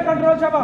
Control छापा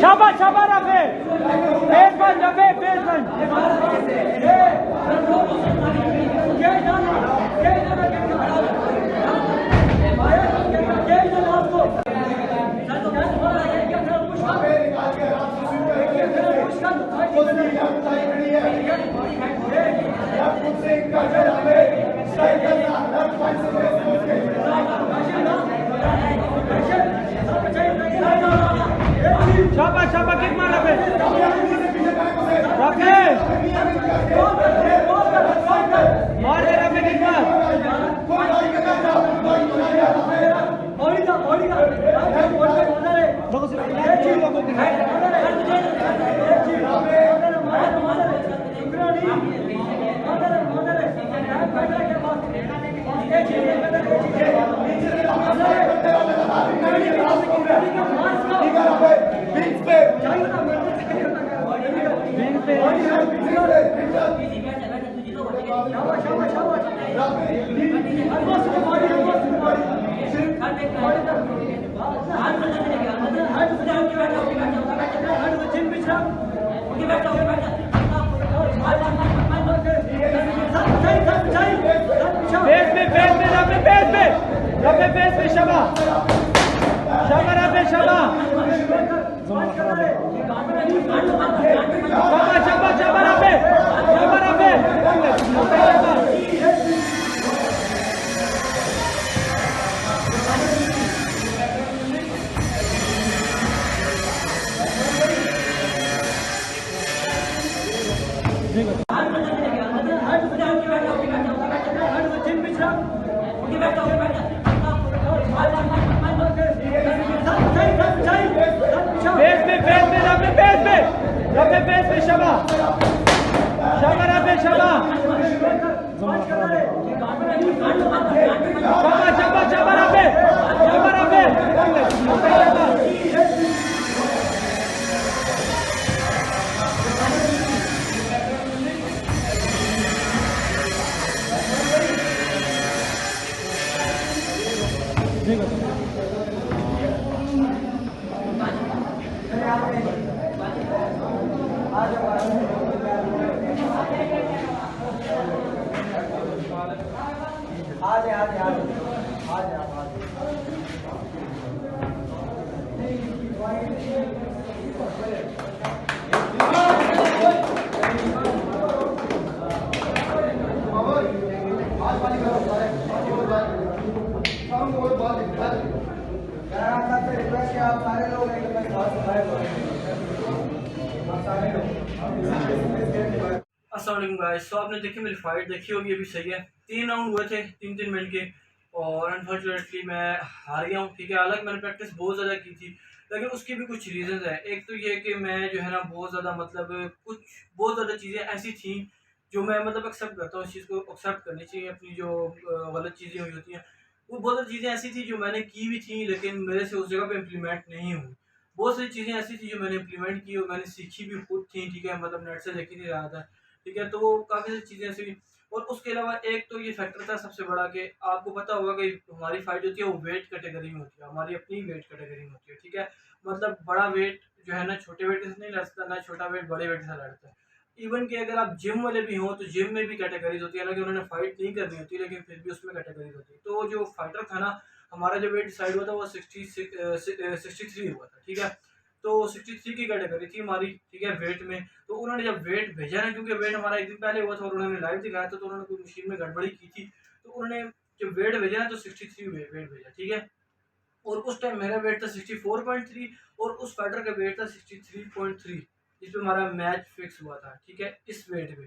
शाबाश शाबाश रफे फेस बंद रफे फेस बंद शाबाश शाबाश किक मार रफे रफे मार दे रफे किक मार अस्सलाम गाइस, तो आपने देखी मेरी फाइट देखी होगी, अभी सही है। 3 राउंड हुए थे, 3-3 मिनट के, और अनफॉर्चुनेटली मैं हार गया हूँ। ठीक है, हालांकि मैंने प्रैक्टिस बहुत ज़्यादा की थी, लेकिन उसके भी कुछ रीज़न है। एक तो ये कि मैं जो है ना बहुत ज़्यादा मतलब कुछ बहुत ज़्यादा चीज़ें ऐसी थी जो मैं मतलब एक्सेप्ट करता हूँ। इस चीज़ को एक्सेप्ट करनी चाहिए, अपनी जो गलत चीज़ें हुई होती हैं। वो बहुत सारी चीज़ें ऐसी थी जो मैंने की भी थी, लेकिन मेरे से उस जगह पे इम्प्लीमेंट नहीं हुई। बहुत सारी चीज़ें ऐसी थी जो मैंने इम्प्लीमेंट की और मैंने सीखी भी खुद थी। ठीक है, मतलब नेट से देखी थी रहा था। ठीक है, तो वो काफ़ी सारी चीज़ें ऐसी। और उसके अलावा एक तो ये फैक्टर था सबसे बड़ा कि आपको पता होगा कि हमारी फाइट होती है वो वेट कैटेगरी में होती है, हमारी अपनी वेट कैटेगरी में होती है। ठीक है, मतलब बड़ा वेट जो है ना छोटे वेट के साथ नहीं लड़ता, ना छोटा वेट बड़े वेट के साथ लड़ता है। इवन कि अगर आप जिम वाले भी हो तो जिम में भी कैटेगरीज होती है, हालांकि उन्होंने फाइट नहीं करनी होती, लेकिन फिर भी उसमें कैटेगरीज होती है। तो जो फाइटर था ना, हमारा जो वेट डिसाइड हुआ था वो 63 हुआ था। ठीक है, तो 63 की कैटेगरी थी हमारी। ठीक है, वेट में तो उन्होंने जब वेट भेजा ना, क्योंकि वेट हमारा एक दिन पहले हुआ था और उन्होंने लाइव दिखाया था, तो उन्होंने कोई मशीन में गड़बड़ी की थी, तो उन्होंने जब वेट भेजा ना तो 63 वेट भेजा। ठीक है, और उस टाइम मेरा वेट था 64.3 और उस फाइटर का वेट था 63.3, जिस पे हमारा मैच फिक्स हुआ था, ठीक है, इस वेट पे।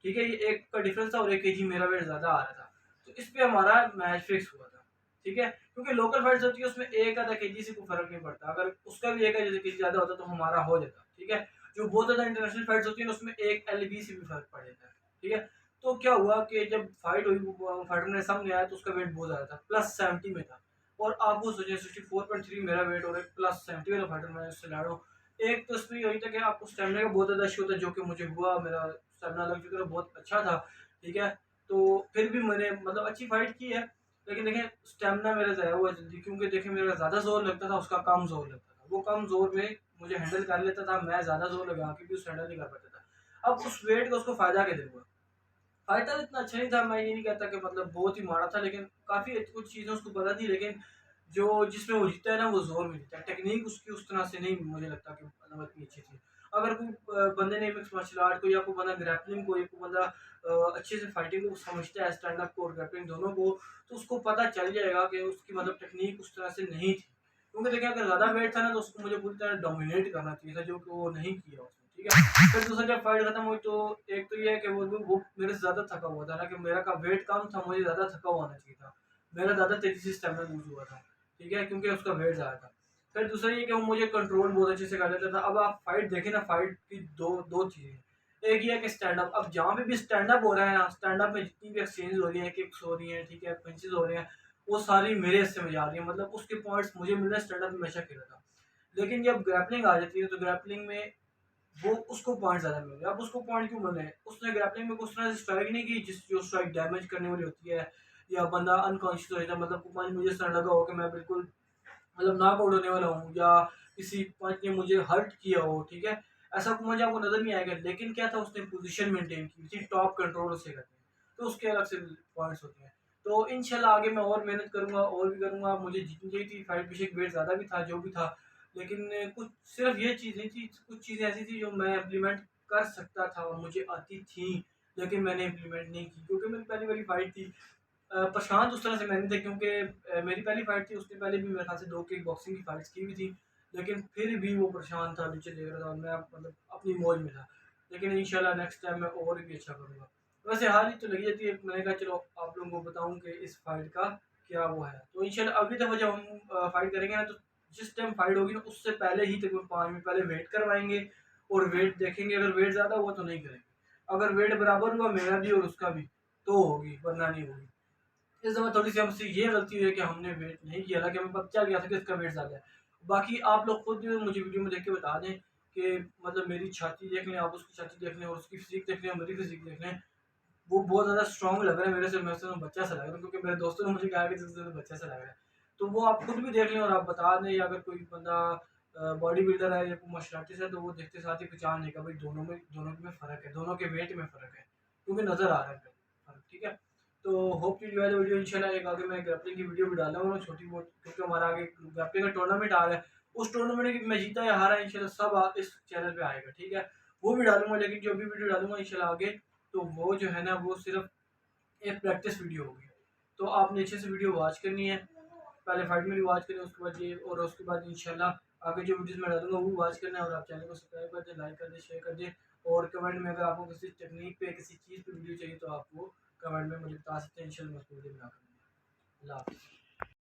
ठीक है, ये एक का डिफरेंस था और 1 kg मेरा वेट ज़्यादा आ रहा था, तो इस पे हमारा मैच फिक्स हुआ था। ठीक है, क्योंकि लोकल फाइट्स होती है उसमें एक आधा केजी से कोई फर्क नहीं पड़ता, अगर उसका भी एक आधा केजी ज़्यादा होता तो हमारा हो जाता। ठीक है, जो बहुत ज़्यादा इंटरनेशनल फाइट्स होती है उसमें एक एलबी से भी फर्क पड़ जाता है। ठीक है, तो क्या हुआ कि जब फाइट हुई फाइटर ने सामने आया तो उसका वेट बहुत ज़्यादा था, +70 में था। और आप वो सोचिए 64.3 मेरा वेट और एक +70 वाला फाइटर मैं उससे लड़ रहा हूँ। एक तो इसमें यही था कि आपको स्टेमिना का बहुत ज़्यादा इशू होता है, जो कि मुझे हुआ, मेरा स्टेमिना लग चुका था, बहुत अच्छा था। ठीक है, तो फिर भी मैंने मतलब अच्छी फाइट की है, लेकिन देखें स्टेमिना मेरा ज़ाया हुआ जल्दी, क्योंकि देखें मेरा ज़्यादा ज़ोर लगता था, उसका कम ज़ोर लगता था। वो कम ज़ोर में मुझे हैंडल कर लेता था, मैं ज़्यादा ज़ोर लगा के भी उसे हैंडल नहीं कर पाता था। अब उस वेट का उसको फ़ायदा क्या हुआ? फाइटर इतना अच्छा नहीं था, मैं ये नहीं कहता कि मतलब बहुत ही माड़ा था, लेकिन काफ़ी कुछ चीज़ें उसको पता थी, लेकिन जो जिसमें वो जीता है ना वो ज़ोर में जीता है। टेक्नीक उसकी उस तरह से नहीं मुझे लगता कि मतलब इतनी अच्छी थी। अगर कोई बंदे ने मिक्स मार्शल आर्ट को या कोई बंदा ग्रैपलिंग को या कोई बंदा अच्छे से फाइटिंग को समझता है, स्टैंड अप को और ग्रैपलिंग दोनों को, तो उसको पता चल जाएगा कि उसकी मतलब टेक्नीक उस तरह से नहीं थी। क्योंकि देखिए अगर ज़्यादा वेट था ना तो उसको मुझे पूरी तरह डोमिनेट करना चाहिए था, जो कि वो नहीं किया उसने। ठीक है? फिर दूसरा जब फाइट खत्म हुई तो एक तो ये है कि वो मेरे से ज़्यादा थका हुआ था ना, कि मेरा का वेट कम था, मुझे ज़्यादा थका हुआ होना चाहिए था। मेरा ज़्यादा तेज़ी से स्टैमिना लूज़ हुआ था। ठीक है? क्योंकि उसका वेट ज़्यादा था। फिर दूसरा ये कि वो मुझे कंट्रोल बहुत अच्छे से कर लेता था। अब आप फाइट देखें ना, फाइट की 2 चीज़ें हैं। एक ये है कि स्टैंड अप, अब जहाँ पे भी स्टैंड अप हो रहा है ना, स्टैंड अप में जितनी भी एक्सचेंज हो रही है, किक्स हो रही हैं, ठीक है, पंचेज़ हो रहे हैं, वो सारी मेरे हिस्से में जा रही हैं। मतलब उसके पॉइंट्स मुझे मिल रहे हैं, स्टैंड अप में हमेशा खेला था। लेकिन जब ग्रैपलिंग आ जाती है तो ग्रैपलिंग में वो उसको पॉइंट ज़्यादा मिल रहे हैं। अब उसको पॉइंट क्यों मिल रहे हैं? उसने ग्रैपलिंग में उस तरह से स्ट्राइक नहीं की जो स्ट्राइक डैमेज करने वाली होती है, या बंदा अनकॉन्शियस हो जाता है, मतलब मान मुझे इस तरह लगा हो कि मैं बिल्कुल मतलब नॉकआउट होने वाला हूँ, या किसी पंच ने मुझे हर्ट किया हो, ठीक है? ऐसा कुछ मुझे आपको नज़र नहीं आएगा, लेकिन क्या था उसने पोज़ीशन मेंटेन की थी, टॉप कंट्रोल उसे करते हैं, तो उसके अलग से पॉइंट्स होते हैं। तो इंशाल्लाह आगे मैं और मेहनत करूँगा और भी करूँगा, मुझे जीतनी चाहिए थी फाइट, बेशक वेट ज़्यादा भी था, जो भी था, लेकिन कुछ सिर्फ़ ये चीज़ नहीं थी, कुछ चीज़ें ऐसी थी जो मैं इम्प्लीमेंट कर सकता था और मुझे आती थी, लेकिन मैंने इम्प्लीमेंट नहीं की, क्योंकि मेरी पहली वाली फाइट थी। प्रशांत उस तरह से मैं नहीं था, क्योंकि मेरी पहली फाइट थी, उसने पहले भी मेरे ख़्याल से 2 किक बॉक्सिंग की फाइट्स की हुई थी, लेकिन फिर भी वो परेशान था, नीचे देख रहा था और मैं मतलब अपनी मौज में था। लेकिन इंशाल्लाह नेक्स्ट टाइम मैं और भी अच्छा करूँगा। वैसे हार जीत तो लगी जाती है, मैंने कहा चलो आप लोगों को बताऊँ कि इस फाइट का क्या वो है। तो इंशाल्लाह अगली दफ़ा जब हम फाइट करेंगे ना, तो जिस टाइम फाइट होगी ना उससे पहले ही तकरीबन 5 मिनट पहले वेट करवाएँगे और वेट देखेंगे, अगर वेट ज़्यादा हुआ तो नहीं करेंगे। अगर वेट बराबर हुआ मेरा भी और उसका भी, तो होगी, वरना नहीं होगी। इस दफ़ा थोड़ी-सी हमसे ये गलती हुई है कि हमने वेट नहीं किया, हालाँकि हमें पता चल गया था कि इसका वेट ज़्यादा है। बाकी आप लोग खुद मुझे वीडियो में देख के बता दें कि मतलब मेरी छाती देख लें, आप उसकी छाती देख लें और उसकी फ़िज़ीक देख लें और मेरी फ़िज़ीक देख लें। वो बहुत ज़्यादा स्ट्रॉन्ग लग रहा है मेरे से बच्चा सा लग रहा है, क्योंकि मेरे दोस्तों ने मुझे कहा कि तुझसे तो बच्चा सा लग रहा है। तो वो आप खुद भी देख लें और आप बता दें, या अगर कोई बंदा बॉडी बिल्डर है या कोई मार्शल आर्टिस्ट है तो वो देखते साथ ही पहचान लेगा भाई दोनों में फ़र्क है, दोनों के वेट में फ़र्क है, क्योंकि नज़र आ रहा है फ़र्क, ठीक है? तो hope you enjoy the video. इंशाल्लाह एक आगे मैं ग्रैपलिंग की वीडियो भी डालूँगा छोटी बहुत, क्योंकि हमारा आगे ग्रैपलिंग का टूर्नामेंट आ रहा है। उस टूर्नामेंट में जीता या हारा इंशाल्लाह सब इस चैनल पे आएगा, ठीक है? वो भी डालूँगा, लेकिन जो भी वीडियो डालूँगा इंशाल्लाह आगे, तो वो जो है ना वो सिर्फ़ एक प्रैक्टिस वीडियो होगी। तो आपने अच्छे से वीडियो वॉच करनी है। पहले फाइट में भी वॉच करें, उसके बाद ये, और उसके बाद इंशाल्लाह आगे जो वीडियोज़ मैं डालूँगा वो भी वॉच करना है, और आप चैनल को सब्सक्राइब कर दें, लाइक कर दें, शेयर कर दें, और कमेंट में अगर आपको किसी टेक्नीक पे, किसी चीज़ पे वीडियो चाहिए तो आप वो कमेंट में मुझे बता सकते हैं, इंशाल्लाह मैं उसको वीडियो बना कर दूँगा। अल्लाह हाफ़िज़।